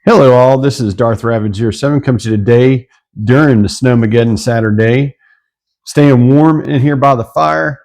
Hello all, this is Darth Ravage07 coming to you today during the Snowmageddon Saturday. Staying warm in here by the fire.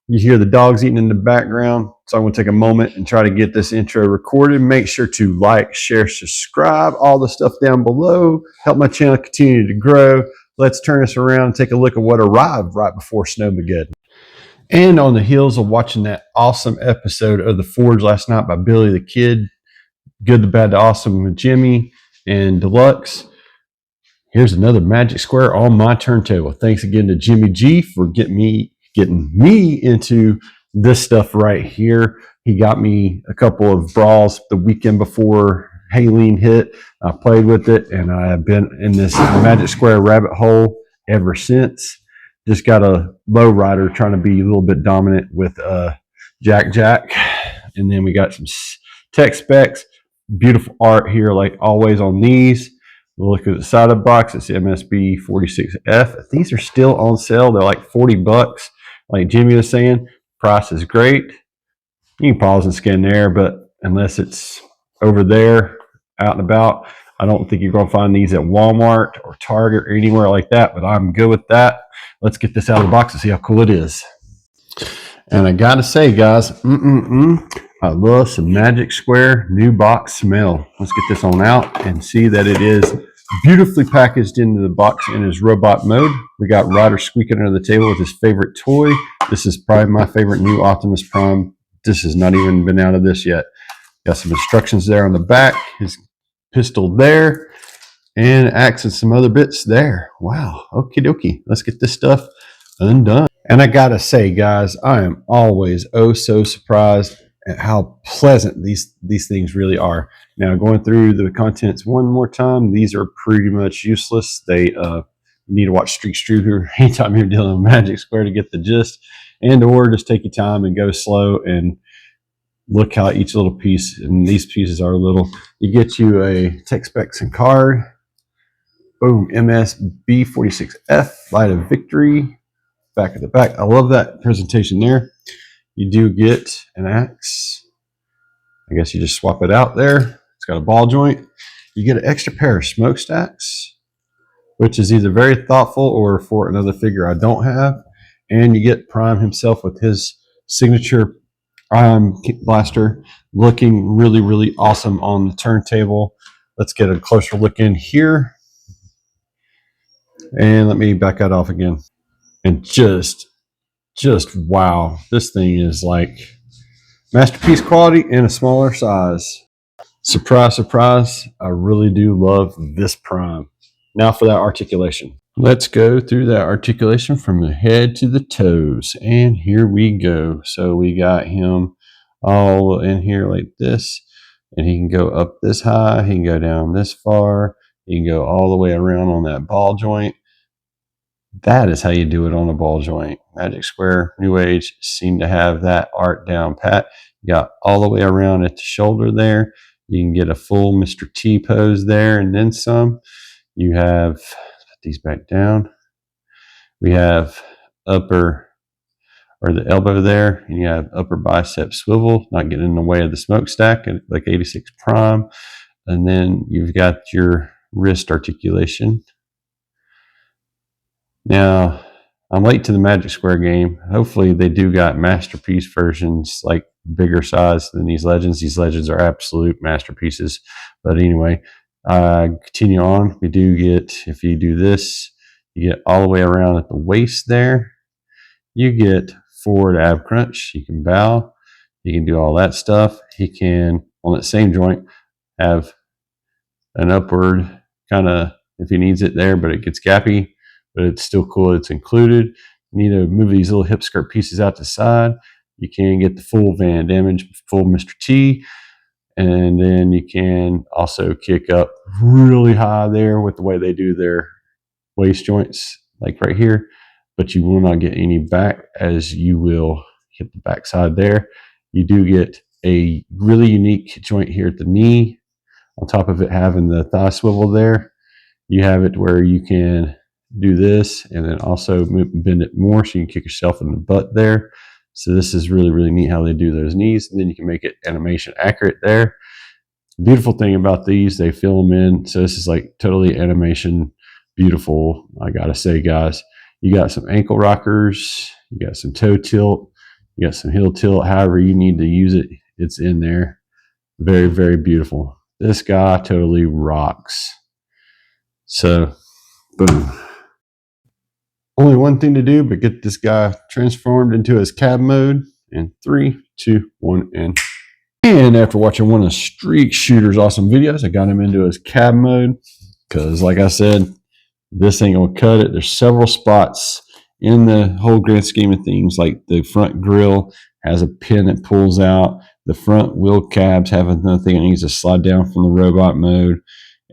You hear the dogs eating in the background, so I'm going to take a moment and try to get this intro recorded. Make sure to like, share, subscribe, all the stuff down below. Help my channel continue to grow. Let's turn this around and take a look at what arrived right before Snowmageddon. And on the heels of watching that awesome episode of The Forge last night by Billy the Kid, Good, the Bad, the Awesome with Jimmy and Deluxe. Here's another Magic Square on my turntable. Thanks again to Jimmy G for getting me into this stuff right here. He got me a couple of brawls the weekend before Haleen hit. I played with it, and I have been in this Magic Square rabbit hole ever since. Just got a low rider trying to be a little bit dominant with Jack. And then we got some tech specs. Beautiful art here, like always on these. We'll look at the side of the box. It's the MS-B46F. These are still on sale. They're like 40 bucks. Like Jimmy was saying, price is great. You can pause and scan there, but unless it's over there, out and about, I don't think you're going to find these at Walmart or Target or anywhere like that, but I'm good with that. Let's get this out of the box and see how cool it is. And I got to say, guys, I love some Magic Square new box smell. Let's get this on out and see that it is beautifully packaged into the box in his robot mode. We got Ryder squeaking under the table with his favorite toy. This is probably my favorite new Optimus Prime. This has not even been out of this yet. Got some instructions there on the back. His pistol there. And axe and some other bits there. Wow. Okie dokie. Let's get this stuff undone. And I gotta say, guys, I am always so surprised at how pleasant these things really are. Now, going through the contents one more time, these are pretty much useless. They you need to watch Street Shooter anytime you're dealing with Magic Square to get the gist, and or just take your time and go slow and look how each little piece, and these pieces are little. You get you a tech specs and card. Boom, MS-B46F, Light of Victory. Back at the back. I love that presentation there. You do get an axe. I guess you just swap it out there. It's got a ball joint. You get an extra pair of smokestacks, which is either very thoughtful or for another figure I don't have. And you get Prime himself with his signature ion blaster, looking really awesome on the turntable. Let's get a closer look in here. And let me back that off again. And just wow, this thing is like masterpiece quality in a smaller size. Surprise, surprise, I really do love this Prime. Now for that articulation. Let's go through that articulation from the head to the toes. And here we go. So we got him all in here like this. And he can go up this high. He can go down this far. He can go all the way around on that ball joint. That is how you do it on a ball joint. Magic Square New Age seem to have that art down pat. You got all the way around at the shoulder there. You can get a full Mr. T pose there and then some. You have, put these back down. We have upper, or the elbow there, and you have upper bicep swivel, not getting in the way of the smokestack like 86 Prime. And then you've got your wrist articulation. Now, I'm late to the Magic Square game. Hopefully they do got masterpiece versions, like bigger size than these Legends. These Legends are absolute masterpieces. But anyway, continue on. We do get, if you do this, you get all the way around at the waist there. You get forward ab crunch. You can bow. You can do all that stuff. He can, on that same joint, have an upward kind of, if he needs it there, but it gets gappy. But it's still cool. It's included. You need to move these little hip skirt pieces out to the side. You can get the full Van Damage, full Mr. T. And then you can also kick up really high there with the way they do their waist joints, like right here. But you will not get any back, as you will hit the back side there. You do get a really unique joint here at the knee. On top of it having the thigh swivel there, you have it where you can do this and then also bend it more so you can kick yourself in the butt there. So this is really neat how they do those knees, and then you can make it animation accurate there. Beautiful thing about these, they fill them in. So this is like totally animation, beautiful. I gotta say, guys, you got some ankle rockers, you got some toe tilt, you got some heel tilt. However you need to use it, it's in there. Very, very beautiful. This guy totally rocks. So, boom. Only one thing to do, but get this guy transformed into his cab mode. In 3, 2, 1, and after watching one of Streak Shooter's awesome videos, I got him into his cab mode because, like I said, this ain't gonna cut it. There's several spots in the whole grand scheme of things, like the front grille has a pin that pulls out. The front wheel cabs have another thing that needs to slide down from the robot mode.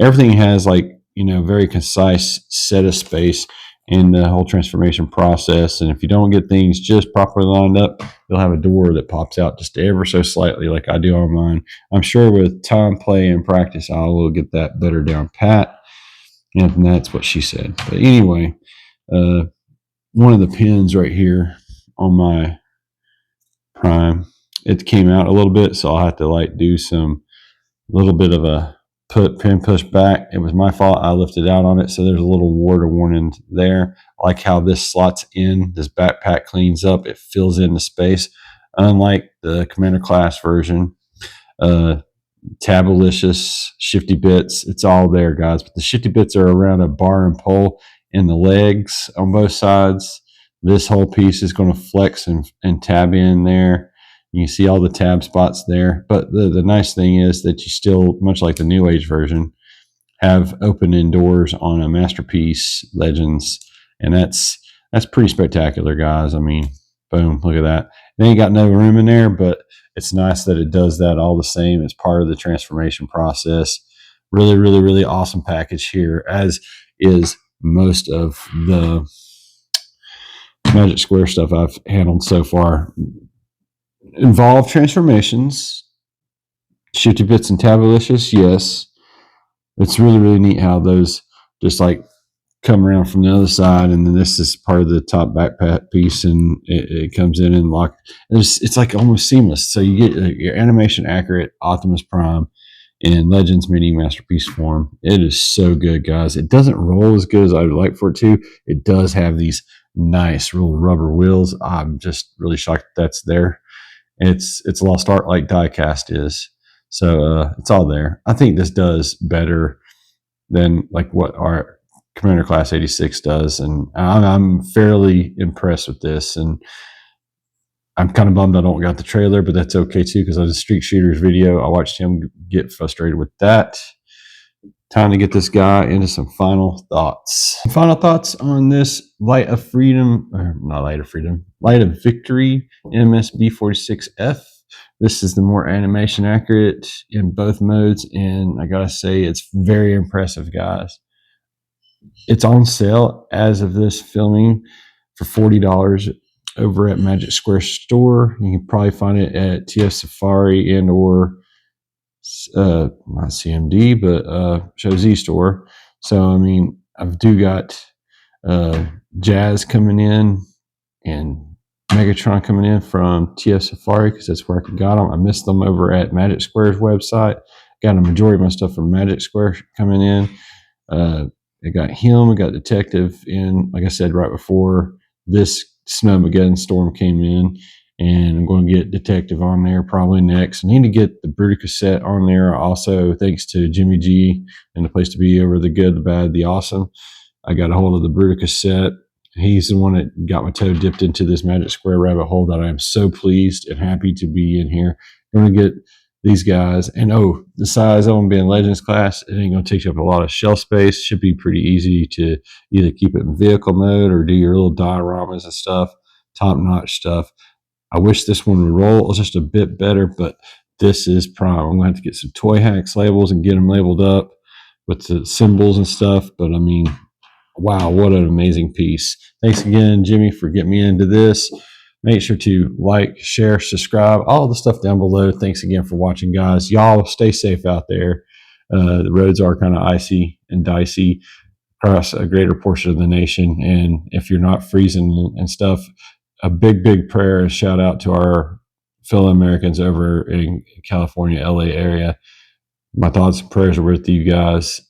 Everything has very concise set of space in the whole transformation process. And if you don't get things just properly lined up, you'll have a door that pops out just ever so slightly, like I do on mine. I'm sure with time, play, and practice, I will get that better down pat. And that's what she said. But anyway, one of the pins right here on my Prime, it came out a little bit, so I'll have to do some little bit of a pin push back. It was my fault. I lifted out on it, so there's a little water warning there. I like how this slots in. This backpack cleans up. It fills in the space, unlike the Commander class version. Tabalicious, shifty bits, it's all there, guys. But the shifty bits are around a bar and pole in the legs on both sides. This whole piece is going to flex and tab in there. You can see all the tab spots there. But the nice thing is that you still, much like the New Age version, have open-end doors on a Masterpiece Legends. And that's pretty spectacular, guys. I mean, boom, look at that. It ain't got no room in there, but it's nice that it does that all the same as part of the transformation process. Really, really, really awesome package here, as is most of the Magic Square stuff I've handled so far. Involved transformations, shifty bits and tabalicious, yes. It's really, really neat how those just come around from the other side, and then this is part of the top backpack piece, and it comes in and lock. It's like almost seamless. So you get your animation accurate Optimus Prime in Legends Mini Masterpiece form. It is so good, guys. It doesn't roll as good as I would like for it to. It does have these nice real rubber wheels. I'm just really shocked that's there. It's a lost art like diecast is. So it's all there. I think this does better than what our Commander Class 86 does, and I'm fairly impressed with this. And I'm kind of bummed I don't got the trailer, but that's okay too, because I was a Streak Shooter's video. I watched him get frustrated with that. Time to get this guy into some final thoughts. Final thoughts on this Light of Freedom, or not Light of Freedom, Light of Victory MS-B46F. This is the more animation accurate in both modes, and I gotta say, it's very impressive, guys. It's on sale as of this filming for $40 over at Magic Square Store. You can probably find it at TF Safari and or not CMD, but Show Z Store. So I mean, I've got Jazz coming in and Megatron coming in from TF Safari, because that's where I got them. I missed them over at Magic Square's website. Got a majority of my stuff from Magic Square coming in. I got him. I got Detective in, like I said, right before this Snowmageddon storm came in. And I'm going to get Detective on there probably next. I need to get the Brutica set on there also, thanks to Jimmy G and The Place to Be over the Good, the Bad, the Awesome. I got a hold of the Brutica set. He's the one that got my toe dipped into this Magic Square rabbit hole that I am so pleased and happy to be in here. I'm going to get these guys. And the size of them being Legends class, it ain't going to take up a lot of shelf space. Should be pretty easy to either keep it in vehicle mode or do your little dioramas and stuff, top-notch stuff. I wish this one would roll just a bit better, but this is Prime. I'm going to have to get some Toy Hacks labels and get them labeled up with the symbols and stuff. But I mean, wow, what an amazing piece. Thanks again, Jimmy, for getting me into this. Make sure to like, share, subscribe, all the stuff down below. Thanks again for watching, guys. Y'all stay safe out there. The roads are kind of icy and dicey across a greater portion of the nation. And if you're not freezing and stuff, a big, big prayer and shout out to our fellow Americans over in California, LA area. My thoughts and prayers are with you guys.